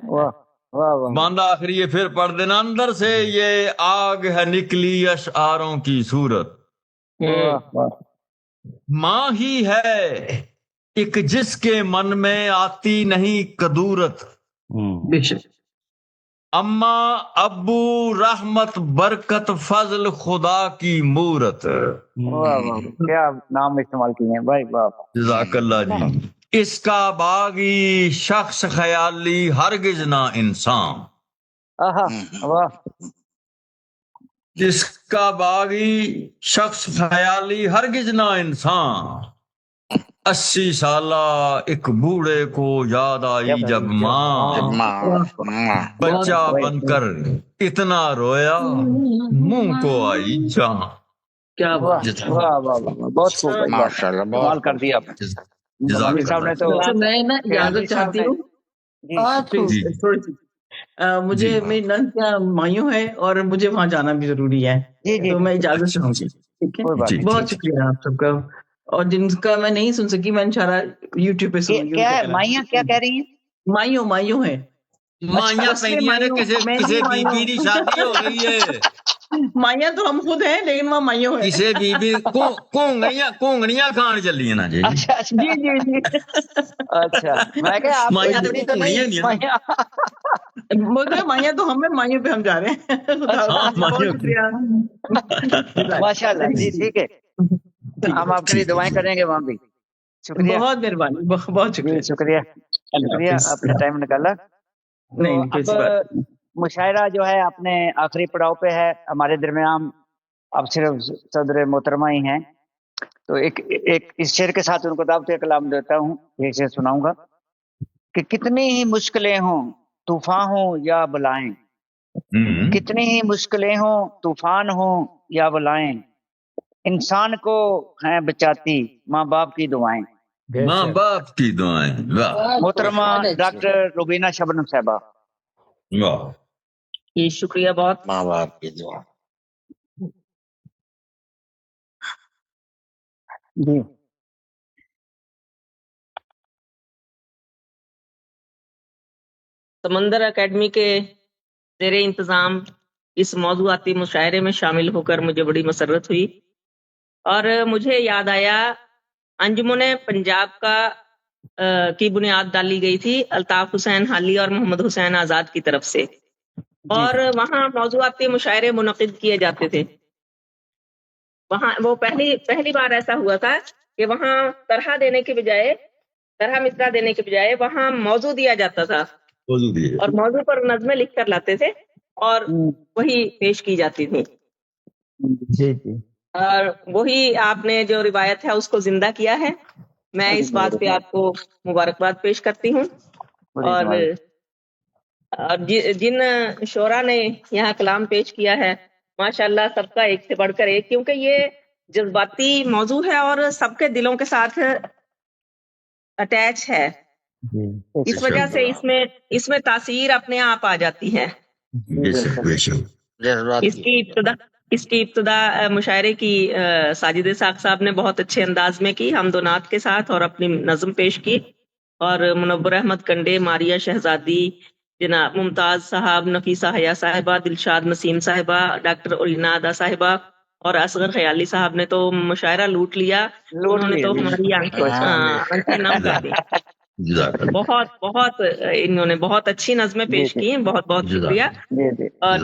واہ، باندھا آخری یہ پھر پڑھ دینا، اندر سے یہ آگ ہے نکلی اشعاروں کی صورت، ماں ہی ہے ایک جس کے من میں آتی نہیں کدورت، اما ابو رحمت برکت فضل خدا کی مورت۔ کیا نام استعمال کیے ہیں بھائی، باپ جزاک اللہ جی۔ اس کا باغی شخص خیالی ہرگز نہ انسان، جس کا باغی شخص خیالی ہرگز نہ انسان، 80 سالہ ایک بوڑھے کو یاد آئی جب ماں، بچہ بن کر اتنا رویا منہ کو آئی جہاں۔ کیا بات، بہت خوب، ماشاءاللہ، کمال کر دیا آپ نے صاحب نے تو۔ میں نا اجازت چاہتی ہوں، مجھے میری نند کیا مایوں ہے اور مجھے وہاں جانا بھی ضروری ہے، تو میں اجازت چاہوں گی، ٹھیک ہے؟ بہت شکریہ آپ سب کا، اور جن کا میں نہیں سن سکی میں انشاءاللہ یوٹیوب پہ سنوں گی۔ کیا ہے مائیاں، کیا کہہ رہی ہیں؟ مایوں ہے، مائیاں پہنیاں نے کسے بی بی کی شادی ہو رہی ہے، مائیاں تو ہم خود ہیں لیکن وہاں مایوں ہے، کسے بی بی کونگڑیاں کھان چلی ہیں نا جی۔ جی جی جی، اچھا میں کہ آپ مائیاں تو مجھے مائیاں تو ہم ہیں، مایوں پہ ہم جا رہے ہیں۔ ماشاء اللہ جی، ٹھیک ہے، ہم آپ کے لیے دعائیں کریں گے وہاں بھی۔ شکریہ، بہت مہربانی، بہت شکریہ، شکریہ شکریہ، آپ نے ٹائم نکالا۔ اب مشاعرہ جو ہے اپنے آخری پڑاؤ پہ ہے ہمارے درمیان، اب صرف صدر محترمہ ہی ہیں، تو ایک اس شعر کے ساتھ ان کو دعوت کلام دیتا ہوں، یہ شعر سناؤں گا کہ کتنی ہی مشکلیں ہوں، طوفان ہوں یا بلائیں، کتنی ہی مشکلیں ہوں، طوفان ہوں یا بلائیں، انسان کو ہیں بچاتی ماں باپ کی دعائیں۔ ماں باپ کی دعائیں، محترمہ ڈاکٹر روبینہ شبنم صاحبہ۔ یہ شکریہ بہت۔ ماں باپ کی دعا۔ جی سمندر اکیڈمی کے زیر انتظام اس موضوعاتی مشاعرے میں شامل ہو کر مجھے بڑی مسرت ہوئی، اور مجھے یاد آیا انجمن پنجاب کی بنیاد ڈالی گئی تھی الطاف حسین حالی اور محمد حسین آزاد کی طرف سے، اور وہاں موضوعاتی مشاعرے منعقد کیے جاتے تھے۔ وہاں وہ پہلی بار ایسا ہوا تھا کہ وہاں طرح مصرع دینے کے بجائے وہاں موضوع دیا جاتا تھا، اور موضوع پر نظمیں لکھ کر لاتے تھے اور وہی پیش کی جاتی تھی۔ جی جی، اور وہی آپ نے جو روایت ہے اس کو زندہ کیا ہے، میں اس بات پہ آپ کو مبارکباد پیش کرتی ہوں۔ اور جن شعراء نے یہاں کلام پیش کیا ہے ماشاءاللہ سب کا ایک سے بڑھ کر ایک، کیونکہ یہ جذباتی موضوع ہے اور سب کے دلوں کے ساتھ اٹیچ ہے، اس وجہ سے اس میں تاثیر اپنے آپ آ جاتی ہے۔ اس کی ابتدا مشاعرے کی ساجد اسحاق صاحب نے بہت اچھے انداز میں کی، حمد و نعت کے ساتھ، اور اپنی نظم پیش کی، اور منور احمد کنڈے، ماریہ شہزادی، جناب ممتاز صاحب، نفیسہ حیا صاحبہ، دلشاد نسیم صاحبہ، ڈاکٹر اولینا ادا صاحبہ اور اصغر خیالی صاحب نے تو مشاعرہ لوٹ لیا، انہوں نے تو ہماری آنکھیں نم کر دی۔ بہت انہوں نے بہت اچھی نظمیں پیش کی ہیں، بہت بہت شکریہ۔ اور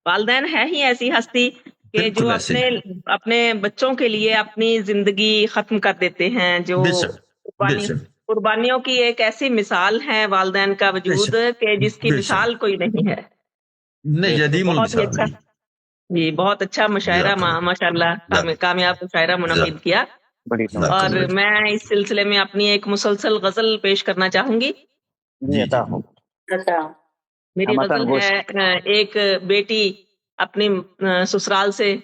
والدین ہے ہی ایسی ہستی کہ جو اپنے بچوں کے لیے اپنی زندگی ختم کر دیتے ہیں، جو قربانیوں کی ایک ایسی مثال ہے والدین کا وجود کہ جس کی مثال کوئی نہیں ہے۔ جی بہت اچھا مشاعرہ ماشاءاللہ کامیاب مشاعرہ منعقد کیا، اور میں اس سلسلے میں اپنی ایک مسلسل غزل پیش کرنا چاہوں گی۔ میری غزل ہے، ایک بیٹی اپنی سسرال سے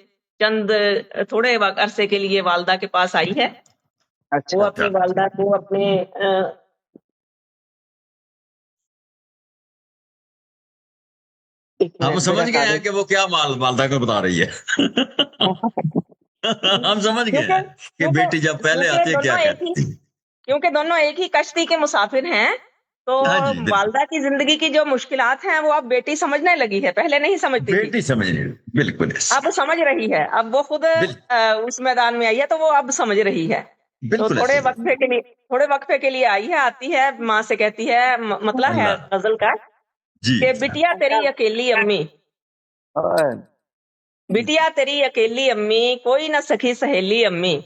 تھوڑے عرصے کے لیے والدہ کے پاس آئی ہے، وہ اپنی والدہ کو اپنے ہم سمجھ گئے ہیں کہ وہ کیا والدہ کو بتا رہی ہے، ہم سمجھ گئے ہیں کہ بیٹی جب پہلے آتی ہے کیا کہتی ہے، کیونکہ دونوں ایک ہی کشتی کے مسافر ہیں، تو ہاں جی، بالکل۔ والدہ کی زندگی کی جو مشکلات ہیں وہ اب بیٹی سمجھنے لگی ہے، پہلے نہیں سمجھتی تھی، بیٹی سمجھنے بالکل اب سمجھ رہی ہے، اب وہ خود اس میدان میں آئی ہے تو وہ اب سمجھ رہی ہے۔ تو بالکل تھوڑے ایسے وقفے کے لیے آئی ہے، آتی ہے، ماں سے کہتی ہے، مطلب ہے اللہ غزل کا جی کہ بٹیا تیری اکیلی امی، بٹیا تیری اکیلی امی، کوئی نہ سکھی سہیلی امی،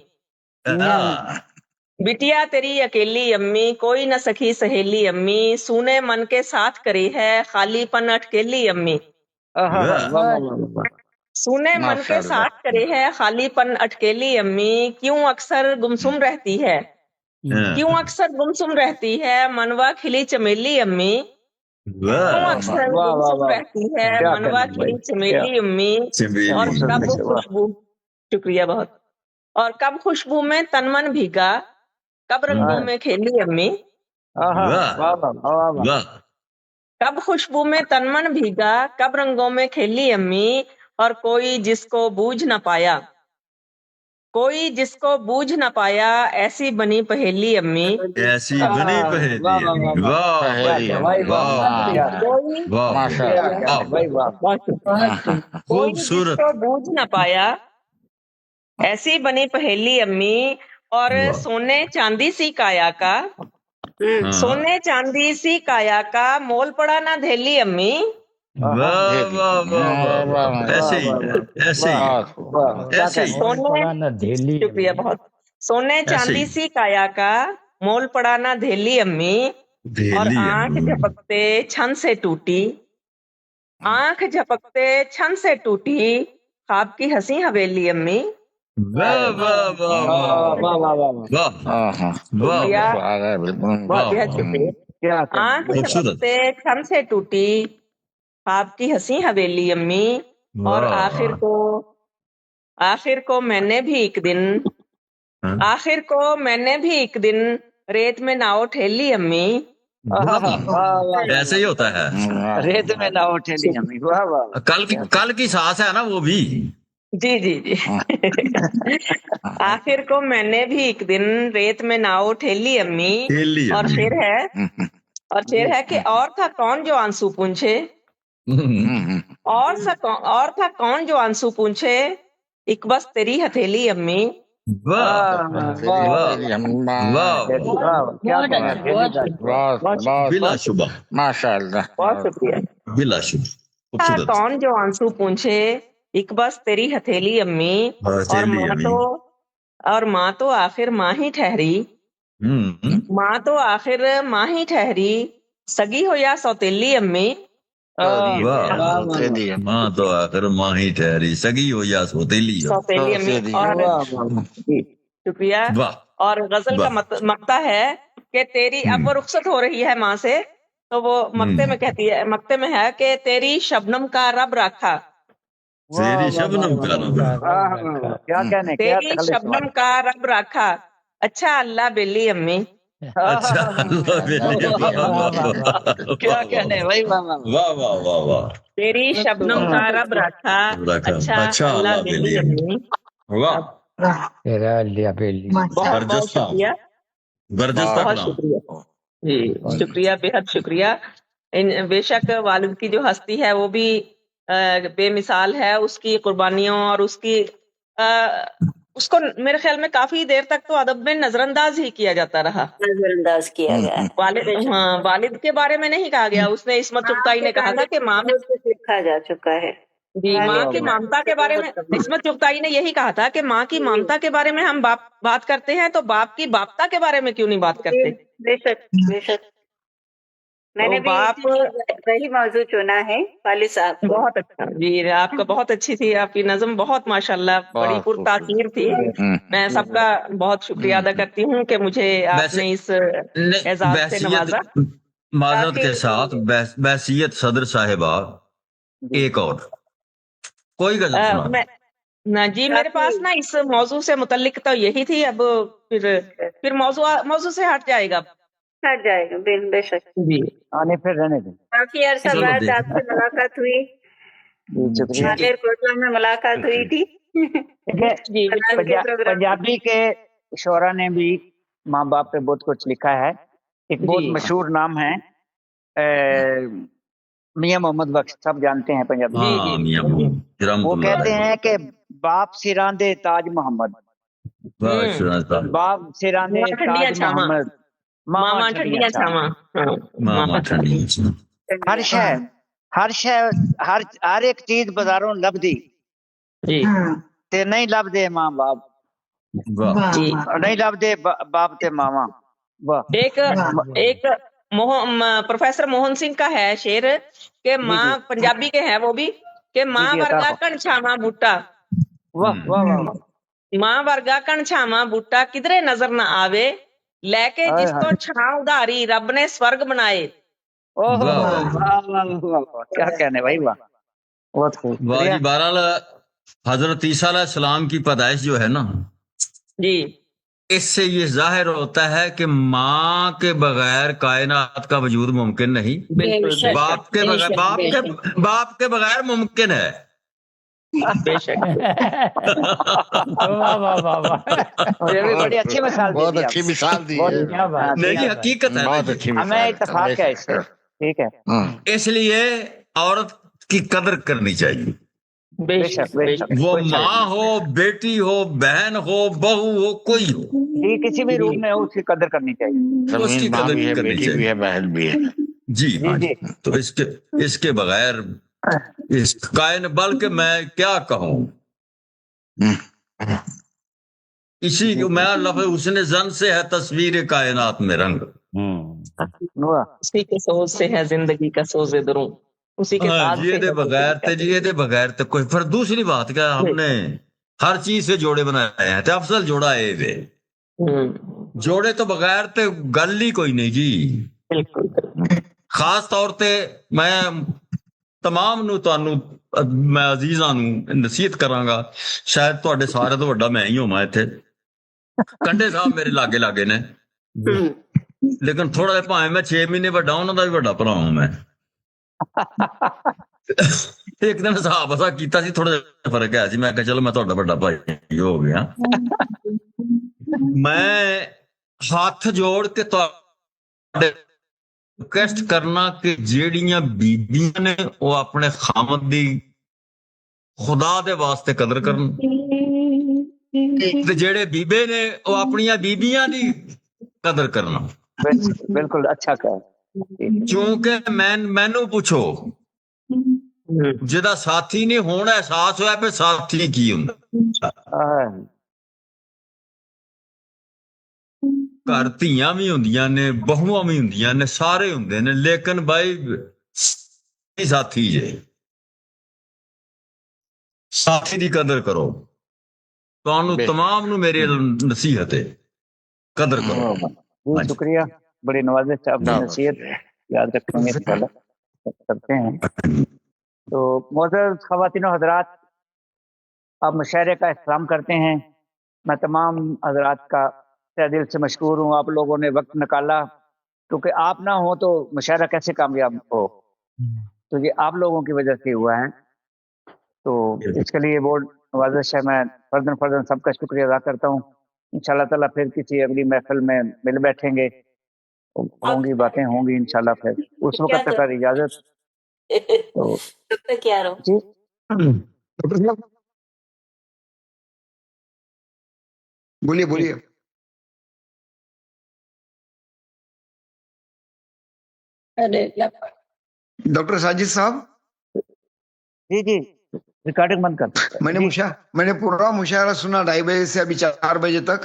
بٹیا تیری اکیلی امی، کوئی نہ سکھی سہیلی امی، سونے من کے ساتھ کری ہے خالی پن اٹکیلی امی، سونے من کے ساتھ کرے ہے خالی پن اٹکیلی امی، کیوں اکثر گمسم رہتی ہے، کیوں اکثر گمسم رہتی ہے منوا کھلی چمیلی امی، کیوں اکثر گمسم رہتی ہے منوا کھلی چمیلی امی، اور کب خوشبو، شکریہ بہت، اور کب خوشبو میں تن من بھیگا، کب رنگوں میں کھیلی امی، کب خوشبو میں تن من بھیگا، کب رنگوں میں کھیلی امی، اور کوئی جس کو بوجھ نہ پایا، کوئی جس کو بوجھ نہ پایا، ایسی بنی پہیلی امی، ایسی بنی پہیلی امی، کوئی جس خوبصورت کو بوجھ نہ پایا، ایسی بنی پہیلی امی، اور سونے چاندی سی کایا کا، سونے چاندی سی کایا کا، مول پڑا نہ دھیلی امی، ایسے ہی ایسے ہی ایسے ہی شکریہ بہت، سونے ایسے چاندی ہی سی کایا کا، مول پڑا نہ دھیلی امی، اور دہلی آنکھ جھپکتے چھن سے ٹوٹی، آنکھ جھپکتے چھن سے ٹوٹی، خواب کی ہنسی حویلی امی، بہت شکریہ، آنکھ جھپکتے چھن سے ٹوٹی، خواب کی ہنسی حویلی امی، اور آخر کو میں نے بھی ایک دن، آخر کو میں نے بھی ایک دن ریت میں ناؤ ٹھیلی امی، ایسے ہی ہوتا ہے، ریت میں نہ اٹھے امی، واہ واہ، کل کی سانس ہے نا وہ بھی، جی جی جی آخر کو میں نے بھی ایک دن ریت میں ناؤ ٹھیلی امی، کھیلی اور امی، شعر ہے کہ اور تھا کون جو آنسو پونچھے، اور تھا کون جو آنسو پونچھے، ایک بس تیری ہتھیلی امی، بلا شبہ ماشاء اللہ، بہت شکریہ، بلا شبہ تھا خوبصورت کون جو آنسو پونچھے، ایک بس تیری ہتھیلی امی، اور ماں تو آخر ماں ہی ٹھہری، ماں تو آخر ماں ہی ٹھہری، سگی ہو یا سوتیلی امی، ماں تو آخر ماں ہی ٹھہری، سگی ہو یا سوتیلی ہو، سوتیلی امی، اور شکریہ، اور غزل کا مقطع ہے کہ تیری، اب وہ رخصت ہو رہی ہے ماں سے، تو وہ مقطع میں کہتی ہے، مقطع میں ہے کہ تیری شبنم کا رب رکھا، تیری شبنم کا کیا کہنے، تیری شبنم کا رب رکھا، اچھا اللہ بیلی امی، اچھا کیا کہنے بھائی، واہ واہ واہ واہ، تیری شبنم کا رب رکھا، اچھا اللہ بیلی امی، واہ، بہت بہت شکریہ، برجستہ بہت کلام، شکریہ جی، شکریہ، بے حد شکریہ، بے شک والد کی جو ہستی ہے وہ بھی بے مثال ہے، اس کی قربانیوں اور اس کی اس کو میرے خیال میں کافی دیر تک تو ادب میں نظر انداز ہی کیا جاتا رہا، نظر انداز کیا گیا، والد کے بارے میں نہیں کہا گیا، اس نے عصمت چغتائی نے کہا تھا کہ ماں لکھا جا چکا ہے، جی، ماں کی ممتا کے بارے میں عصمت چغتائی نے یہی کہا تھا کہ ماں کی ممتا کے بارے میں ہم بات کرتے ہیں تو باپ کی باپتا کے بارے میں کیوں نہیں بات کرتے، بے شک بے شک، میں نے بھی وہی موضوع چنا ہے والد صاحب، بہت اچھا جی، آپ کا بہت اچھی تھی، آپ کی نظم بہت ماشاءاللہ بڑی پرتاثیر تھی، میں سب کا بہت شکریہ ادا کرتی ہوں کہ مجھے آپ نے اس اعزاز سے نوازا، معذرت کے ساتھ بحثیت صدر صاحبہ ایک اور کوئی غزل سنا جی، میرے پاس نا اس موضوع سے متعلق تو یہی تھی، اب پھر موضوع سے ہٹ جائے گا، بے شک جی، آنے پھر رہنے دیں، کافی عرصہ بعد آپ سے ملاقات ہوئی، مالیر کوٹلا میں ملاقات ہوئی تھی، پنجابی کے شعرا نے بھی ماں باپ پہ بہت کچھ لکھا ہے، ایک بہت مشہور نام ہے میاں محمد بخش، سب جانتے ہیں پنجابی۔ وہ کہتے ہیں کہ باپ سراندے تاج محمد، باپ سراندے تاج محمد، ماما ٹھنڈیاں چھاواں۔ ہر ایک چیز بازاروں لب دی تے نہیں لب دے ماں باپ، نہیں لب دے باپ تے ماما۔ ایک پروفیسر موہن سنگھ کا ہے شعر کہ ماں، پنجابی کے ہیں وہ بھی، کہ ماں ورگا کن چھاواں بوٹا، ماں ورگا کن چھاواں بوٹا کدھرے نظر نہ آوے، لے کے جس تو چھاں ادھاری رب نے سورگ بنائے۔ کیا کہنے بھائی، واہ واہ جی۔ بہرحال حضرت عیسیٰ علیہ السلام کی پیدائش جو ہے نا جی، اس سے یہ ظاہر ہوتا ہے کہ ماں کے بغیر کائنات کا وجود ممکن نہیں، باپ کے بغیر باپ کے بغیر ممکن ہے۔ بے شک بڑی اچھی مثال، بہت اچھی مثال دی، نہیں حقیقت ہے، بہت اچھی مثال، ہمیں اتفاق ہے اس سے، ٹھیک ہے۔ اس لیے عورت کی قدر کرنی چاہیے، بے شک وہ ماں ہو، بیٹی ہو، بہن ہو، بہو ہو، کوئی ہو، کسی بھی روپ میں ہو، اس کی قدر کرنی چاہیے، اس کی قدر کرنی چاہیے، بہن بھی ہے۔ جی تو اس کے بغیر اس بلکہ میں کیا کہوں، اسی میں لفظ اس نے زن سے ہے تصویر کائنات میں رنگ، اسی کے سوز سے ہے زندگی کا سوز دروں، اسی کے ساتھ یہ بغیر تو کوئی۔ پھر دوسری بات کیا، ہم نے ہر چیز سے جوڑے بنائے ہیں، افضل جوڑا ہے جوڑے تو بغیر تے گل ہی کوئی نہیں جی۔ خاص طور تے میں تمام نو تانوں میں عزیزاں نو نصیحت کراں گا، شاید تواڈے سارے تو بڑا میں ہی ہوواں ایتھے، کنڈے صاحب میرے لاگے نے، لیکن تھوڑا جہا بھاویں میں 6 مہینے بڑا انہاں دا بھی بڑا بھرا ہوں میں۔ ایک دن صحابہ سا کیتا سی، تھوڑا جہا فرق ہے سی، میں کہا چلو میں تہاڈا بڑا بھائی ہو گیا۔ میں ہاتھ جوڑ کے تہاڈے ریکویسٹ کرنا کہ جیڑیاں بیبیاں نے وہ اپنے خامد دی خدا دے واسطے قدر کرن، تے جیڑے بیبے نے وہ اپنی بیبیاں دی قدر کرنا۔ بالکل اچھا کہا، چونکہ مینوں پوچھو جدا ساتھی نہیں ہونا احساس ہوا پہ ساتھی کی ہوندا، گھر دھیاں بھی ہوندیاں نے، بہواں بھی ہوندیاں نے، سارے ہوندے نے، لیکن بھائی ساتھی جے، ساتھی دی قدر کرو، تانوں تمام نو میری نصیحت ہے، قدر کرو۔ شکریہ، بڑی نوازش سے آپ کی نصیحت یاد رکھیں گے، انشاءاللہ کرتے ہیں۔ تو معزز خواتین و حضرات، آپ مشاعرے کا احترام کرتے ہیں، میں تمام حضرات کا تہ دل سے مشکور ہوں، آپ لوگوں نے وقت نکالا، کیونکہ آپ نہ ہو تو مشاعرہ کیسے کامیاب ہو، تو یہ آپ لوگوں کی وجہ سے ہوا ہے، تو اس کے لیے بہت نوازش ہے، میں فرداً سب کا شکریہ ادا کرتا ہوں۔ انشاءاللہ تعالیٰ پھر کسی اگلی محفل میں مل بیٹھیں گے، ہوں گی باتیں ہوں گی انشاءاللہ، پھر اس وقت تک اجازت۔ جی ڈاکٹر صاحب بولیے۔ ڈاکٹر ساجد صاحب، جی ریکارڈنگ بند کر۔ میں نے پورا مشاعرہ سنا 2:30 بجے سے ابھی 4 بجے تک،